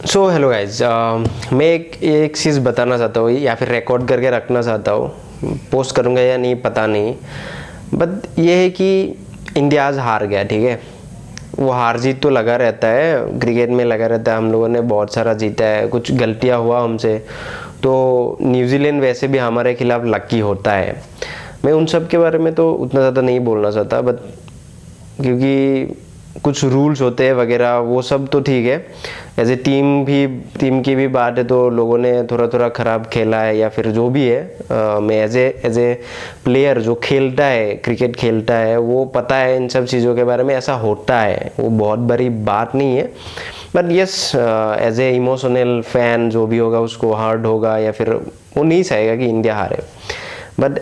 So hello guys, मैं एक चीज़ बताना चाहता हूँ या फिर रिकॉर्ड करके रखना चाहता हूँ। पोस्ट करूँगा या नहीं पता नहीं, बट ये है कि इंडिया आज हार गया। ठीक है, वो हार जीत तो लगा रहता है, क्रिकेट में लगा रहता है। हम लोगों ने बहुत सारा जीता है, कुछ गलतियाँ हुआ हमसे, तो न्यूजीलैंड वैसे भी हमारे खिलाफ लकी होता है। मैं उन सब के बारे में तो उतना ज़्यादा नहीं बोलना चाहता, बट क्योंकि कुछ रूल्स होते हैं वगैरह, वो सब तो ठीक है। एज ए टीम की भी बात है, तो लोगों ने थोड़ा थोड़ा ख़राब खेला है या फिर जो भी है। मैं एज ए प्लेयर जो खेलता है, क्रिकेट खेलता है, वो पता है इन सब चीज़ों के बारे में। ऐसा होता है, वो बहुत बड़ी बात नहीं है। But yes, as a emotional fan जो भी होगा उसको हर्ट होगा, या फिर वो नहीं चाहेगा कि इंडिया हारे। बट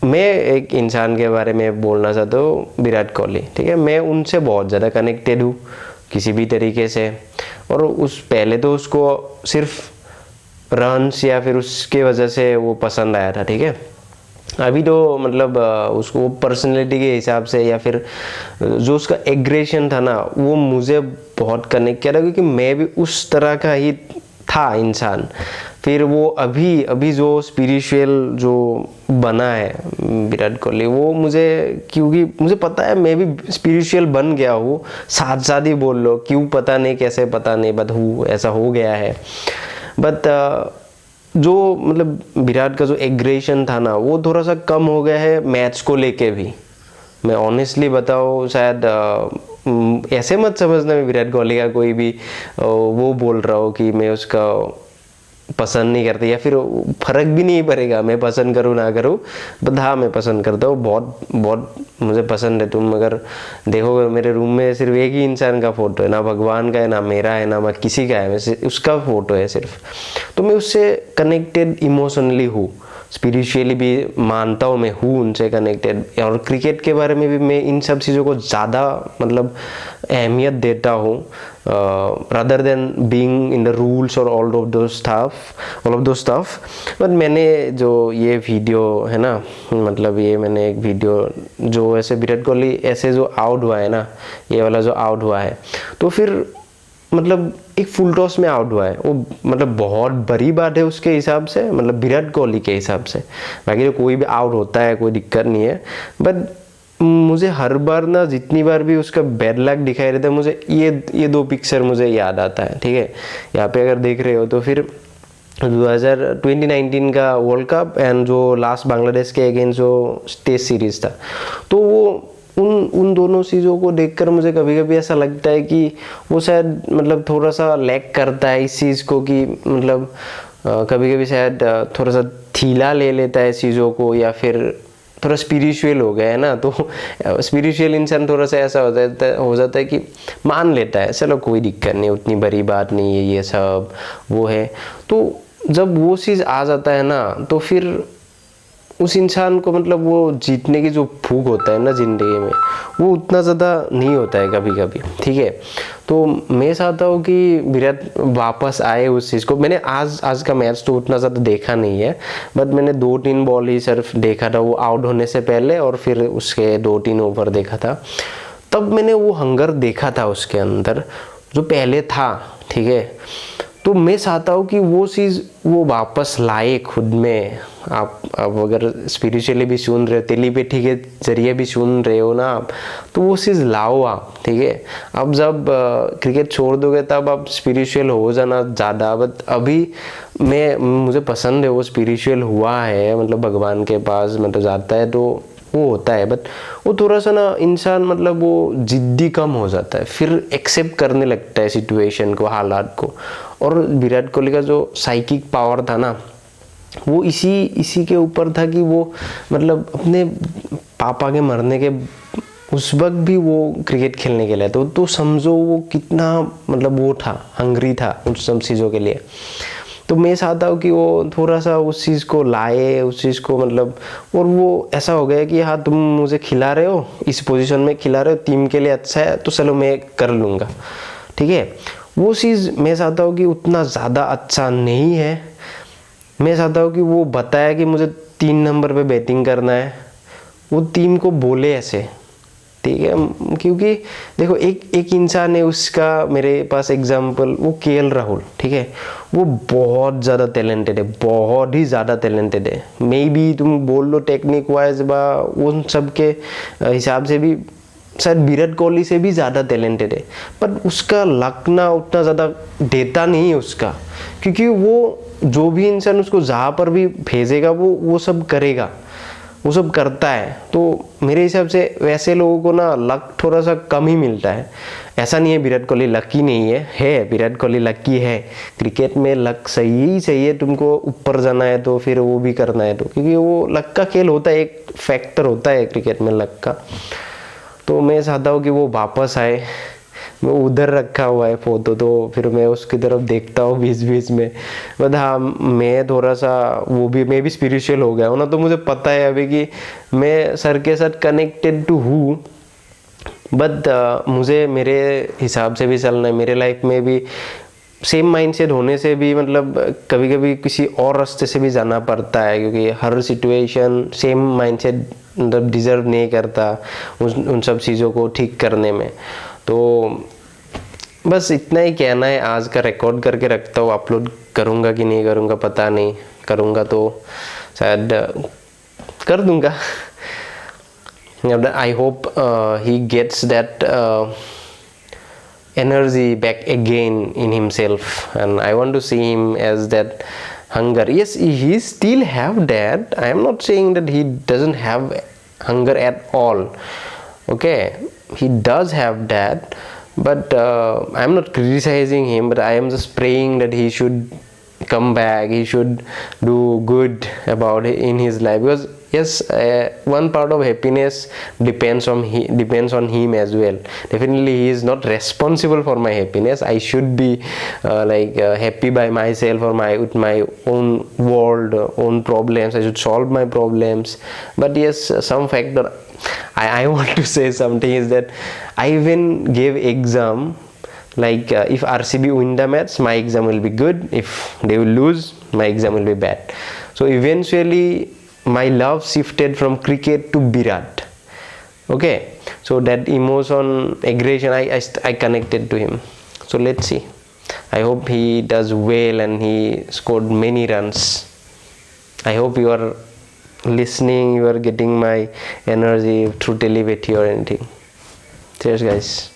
मैं एक इंसान के बारे में बोलना चाहता हूँ, विराट कोहली। ठीक है, मैं उनसे बहुत ज़्यादा कनेक्टेड हूँ किसी भी तरीके से। और उस पहले तो उसको सिर्फ रन्स या फिर उसके वजह से वो पसंद आया था। ठीक है, अभी तो मतलब उसको पर्सनैलिटी के हिसाब से या फिर जो उसका एग्रेशन था ना, वो मुझे बहुत कनेक्ट किया था, क्योंकि मैं भी उस तरह का ही था इंसान। फिर वो अभी जो स्पिरिचुअल जो बना है विराट कोहली, वो मुझे, क्योंकि मुझे पता है मैं भी स्पिरिचुअल बन गया हूँ। साथ साथ ही बोल लो, क्यों पता नहीं, कैसे पता नहीं, बट ऐसा हो गया है। बट जो मतलब विराट का जो एग्रेशन था ना, वो थोड़ा सा कम हो गया है मैच को लेके भी। मैं ऑनेस्टली बताऊँ, शायद ऐसे मत समझना मैं विराट कोहली का कोई भी वो बोल रहा हूँ कि मैं उसका पसंद नहीं करते, या फिर फर्क भी नहीं पड़ेगा मैं पसंद करूँ ना करूँ। बट हाँ, मैं पसंद करता हूँ, बहुत बहुत मुझे पसंद है। तुम अगर देखोगे मेरे रूम में सिर्फ एक ही इंसान का फोटो है, ना भगवान का है, ना मेरा है, ना मैं किसी का है, वैसे उसका फोटो है सिर्फ। तो मैं उससे कनेक्टेड इमोशनली हूँ, स्पिरिचुअली भी मानता हूँ, मैं हूँ उनसे कनेक्टेड। और क्रिकेट के बारे में भी मैं इन सब चीज़ों को ज़्यादा मतलब अहमियत देता हूँ, rather than being in the rules और ऑल ऑफ दो स्टफ। बट मैंने जो ये वीडियो है ना, मतलब ये मैंने एक वीडियो जो ऐसे विराट कोहली ऐसे जो आउट हुआ है ना, ये वाला जो आउट हुआ है, तो फिर मतलब एक फुल टॉस में आउट हुआ है वो, मतलब बहुत बड़ी बात है उसके हिसाब से, मतलब विराट कोहली के हिसाब से। बाकी तो कोई भी आउट होता है, कोई दिक्कत नहीं है। बट मुझे हर बार ना, जितनी बार भी उसका बैड लक दिखाई देता है, मुझे ये दो पिक्चर मुझे याद आता है। ठीक है, यहाँ पे अगर देख रहे हो तो फिर 2019 का वर्ल्ड कप एंड जो लास्ट बांग्लादेश के अगेंस्ट जो टेस्ट सीरीज था, तो वो उन दोनों चीज़ों को देखकर मुझे कभी कभी ऐसा लगता है कि वो शायद मतलब थोड़ा सा लैक करता है इस चीज़ को, कि मतलब कभी कभी शायद थोड़ा सा ढीला ले लेता है चीज़ों को, या फिर थोड़ा स्पिरिचुअल हो गया है ना। तो स्पिरिचुअल इंसान थोड़ा सा ऐसा हो जाता है कि मान लेता है, चलो कोई दिक्कत नहीं, उतनी बड़ी बात नहीं है, ये सब वो है। तो जब वो चीज़ आ जाता है ना, तो फिर उस इंसान को मतलब वो जीतने की जो भूख होता है ना ज़िंदगी में, वो उतना ज़्यादा नहीं होता है कभी कभी। ठीक है, तो मैं चाहता हूँ कि विराट वापस आए उस चीज़ को। मैंने आज का मैच तो उतना ज़्यादा देखा नहीं है, बट मैंने 2-3 बॉल ही सिर्फ देखा था, वो आउट होने से पहले, और फिर उसके 2-3 ओवर देखा था। तब मैंने वो हंगर देखा था उसके अंदर जो पहले था। ठीक है, तो मैं चाहता हूँ कि वो चीज़ वो वापस लाए खुद में। आप अगर स्पिरिचुअली भी सुन रहे हो, टेलीपैथी के जरिए भी सुन रहे हो ना आप, तो वो चीज़ लाओ आप। ठीक है, अब जब क्रिकेट छोड़ दोगे तब आप स्पिरिचुअल हो जाना ज़्यादा। बट अभी मुझे पसंद है वो स्पिरिचुअल हुआ है, मतलब भगवान के पास मतलब जाता है तो वो होता है। बट वो थोड़ा सा ना इंसान मतलब वो जिद्दी कम हो जाता है, फिर एक्सेप्ट करने लगता है सिचुएशन को, हालात को। और विराट कोहली का जो साइकिक पावर था ना, वो इसी के ऊपर था कि वो मतलब अपने पापा के मरने के उस वक्त भी वो क्रिकेट खेलने के लिए, तो समझो वो कितना मतलब वो था, हंग्री था उन सब चीज़ों के लिए। तो मैं चाहता हूँ कि वो थोड़ा सा उस चीज़ को लाए, उस चीज़ को मतलब, और वो ऐसा हो गया कि हाँ तुम मुझे खिला रहे हो, इस पोजीशन में खिला रहे हो, टीम के लिए अच्छा है तो चलो मैं कर लूँगा। ठीक है, वो चीज़ मैं चाहता हूँ कि उतना ज़्यादा अच्छा नहीं है। मैं चाहता हूँ कि वो बताया कि मुझे 3 नंबर पे बैटिंग करना है, वो टीम को बोले ऐसे, ठीक है। क्योंकि देखो एक इंसान है, उसका मेरे पास एग्जांपल वो केएल राहुल, ठीक है, वो बहुत ज़्यादा टैलेंटेड है, बहुत ही ज़्यादा टैलेंटेड है। मे बी तुम बोल लो टेक्निक वाइज बा उन सब के हिसाब से भी शायद विराट कोहली से भी ज़्यादा टैलेंटेड है, पर उसका लक ना उतना ज़्यादा देता नहीं है उसका, क्योंकि वो जो भी इंसान उसको जहाँ पर भी भेजेगा वो सब करेगा, वो सब करता है। तो मेरे हिसाब से वैसे लोगों को ना लक थोड़ा सा कम ही मिलता है। ऐसा नहीं है विराट कोहली लकी नहीं है विराट कोहली लकी है। क्रिकेट में लक सही ही चाहिए, तुमको ऊपर जाना है तो फिर वो भी करना है तो, क्योंकि वो लक का खेल होता है, एक फैक्टर होता है क्रिकेट में लक का। तो मैं चाहता हूँ कि वो वापस आए। मैं उधर रखा हुआ है फोटो, तो फिर मैं उसकी तरफ देखता हूँ बीच बीच में। बट हाँ, मैं थोड़ा सा वो भी मैं भी स्पिरिचुअल हो गया हूँ ना, तो मुझे पता है अभी कि मैं सर के साथ कनेक्टेड टू हूँ। बट मुझे मेरे हिसाब से भी चलना है, मेरे लाइफ में भी सेम माइंडसेट होने से भी मतलब कभी कभी किसी और रास्ते से भी जाना पड़ता है, क्योंकि हर सिचुएशन सेम माइंडसेट मतलब डिज़र्व नहीं करता उन सब चीज़ों को ठीक करने में। तो बस इतना ही कहना है। आज का रिकॉर्ड करके रखता हूँ, अपलोड करूँगा कि नहीं करूँगा पता नहीं, करूँगा तो शायद कर दूँगा। I hope he gets that energy back again in himself, and I want to see him as that hunger. Yes, he still have that. I am not saying that he doesn't have hunger at all. Okay, he does have that, but I am not criticizing him, but I am just praying that he should come back, he should do good about it in his life, because yes, one part of happiness depends on him as well. Definitely he is not responsible for my happiness. I should be happy by myself, or with my own world, own problems. I should solve my problems. But yes, some factor I want to say something is that I even gave exam like if RCB win the match, my exam will be good. If they will lose, my exam will be bad. So eventually my love shifted from cricket to Virat. Okay, so that emotion, aggression, I connected to him. So let's see. I hope he does well and he scored many runs. I hope you are listening, you are getting my energy through telepathy or anything. Cheers guys.